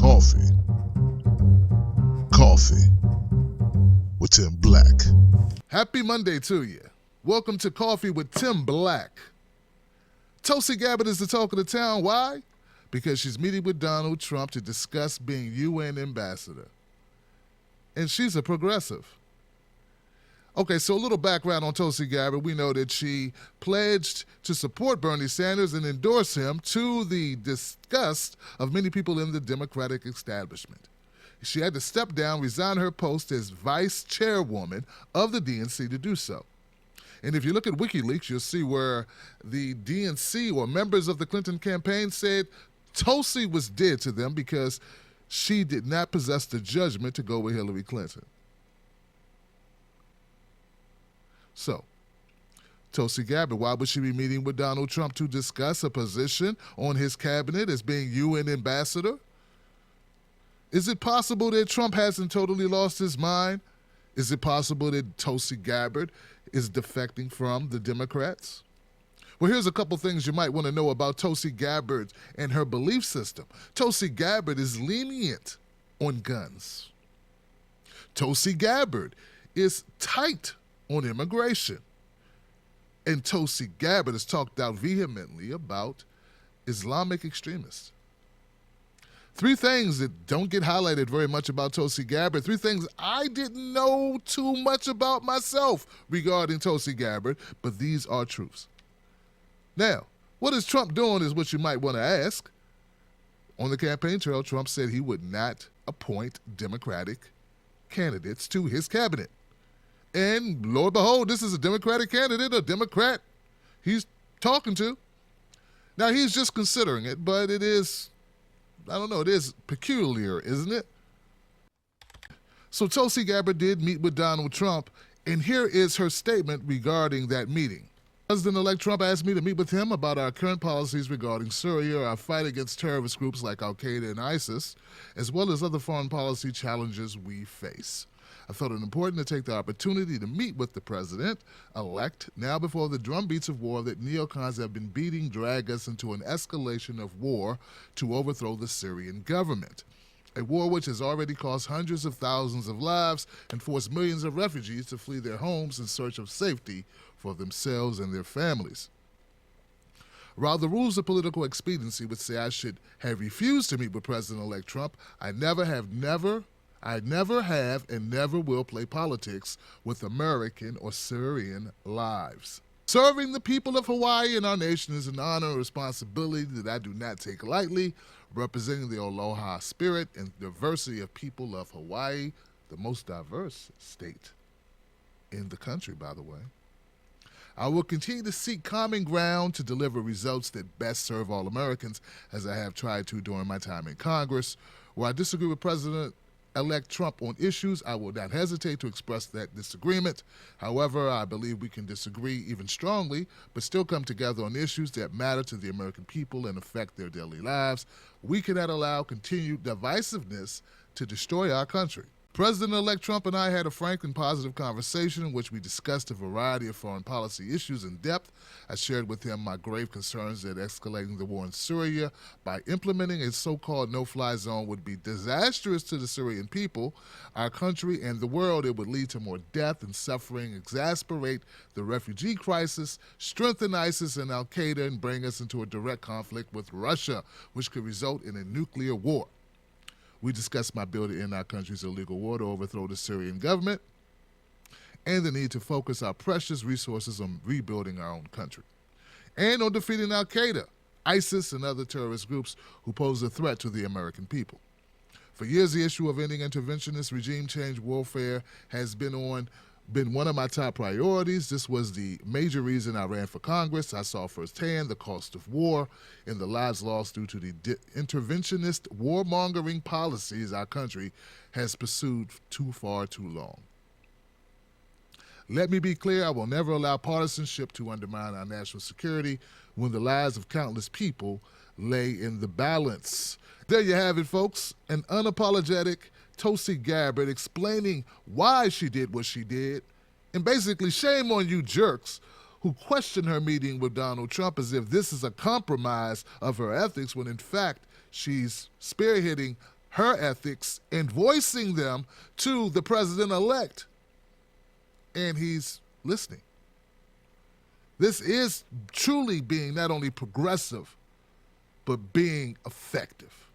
Coffee with Tim Black. Happy Monday to you. Welcome to Coffee with Tim Black. Tulsi Gabbard is the talk of the town. Why? Because she's meeting with Donald Trump to discuss being UN ambassador. And she's a progressive. Okay, so a little background on Tulsi Gabbard. We know that she pledged to support Bernie Sanders and endorse him, to the disgust of many people in the Democratic establishment. She had to step down, resign her post as vice chairwoman of the DNC to do so. And if you look at WikiLeaks, you'll see where the DNC or members of the Clinton campaign said Tulsi was dead to them because she did not possess the judgment to go with Hillary Clinton. So, Tulsi Gabbard, why would she be meeting with Donald Trump to discuss a position on his cabinet as being UN ambassador? Is it possible that Trump hasn't totally lost his mind? Is it possible that Tulsi Gabbard is defecting from the Democrats? Well, here's a couple things you might want to know about Tulsi Gabbard and her belief system. Tulsi Gabbard is lenient on guns. Tulsi Gabbard is tight on immigration. And Tulsi Gabbard has talked out vehemently about Islamic extremists. Three things that don't get highlighted very much about Tulsi Gabbard. Three things I didn't know too much about myself regarding Tulsi Gabbard, but these are truths. Now, what is Trump doing is what you might want to ask. On the campaign trail, Trump said he would not appoint Democratic candidates to his cabinet. And lo and behold, this is a Democratic candidate, a Democrat he's talking to. Now, he's just considering it, but it is, it is peculiar, isn't it? So Tulsi Gabbard did meet with Donald Trump, and here is her statement regarding that meeting. President-elect Trump asked me to meet with him about our current policies regarding Syria, our fight against terrorist groups like Al-Qaeda and ISIS, as well as other foreign policy challenges we face. I felt it important to take the opportunity to meet with the president-elect now before the drumbeats of war that neocons have been beating drag us into an escalation of war to overthrow the Syrian government, a war which has already cost hundreds of thousands of lives and forced millions of refugees to flee their homes in search of safety for themselves and their families. While the rules of political expediency would say I should have refused to meet with President-elect Trump, I never have and never will play politics with American or Syrian lives. Serving the people of Hawaii and our nation is an honor and responsibility that I do not take lightly, representing the aloha spirit and diversity of people of Hawaii, the most diverse state in the country, by the way. I will continue to seek common ground to deliver results that best serve all Americans, as I have tried to during my time in Congress. Where I disagree with President-elect Trump on issues, I will not hesitate to express that disagreement. However, I believe we can disagree even strongly, but still come together on issues that matter to the American people and affect their daily lives. We cannot allow continued divisiveness to destroy our country. President-elect Trump and I had a frank and positive conversation in which we discussed a variety of foreign policy issues in depth. I shared with him my grave concerns that escalating the war in Syria by implementing a so-called no-fly zone would be disastrous to the Syrian people, our country, and the world. It would lead to more death and suffering, exacerbate the refugee crisis, strengthen ISIS and Al-Qaeda, and bring us into a direct conflict with Russia, which could result in a nuclear war. We discussed my bill to end our country's illegal war to overthrow the Syrian government and the need to focus our precious resources on rebuilding our own country and on defeating Al-Qaeda, ISIS, and other terrorist groups who pose a threat to the American people. For years, the issue of ending interventionist regime change warfare has been one of my top priorities. This was the major reason I ran for Congress. I saw firsthand the cost of war and the lives lost due to the interventionist warmongering policies our country has pursued too long. Let me be clear, I will never allow partisanship to undermine our national security when the lives of countless people lay in the balance. There you have it, folks, an unapologetic Tulsi Gabbard explaining why she did what she did, and basically shame on you jerks who question her meeting with Donald Trump as if this is a compromise of her ethics when in fact she's spearheading her ethics and voicing them to the president-elect. And he's listening. This is truly being not only progressive, but being effective.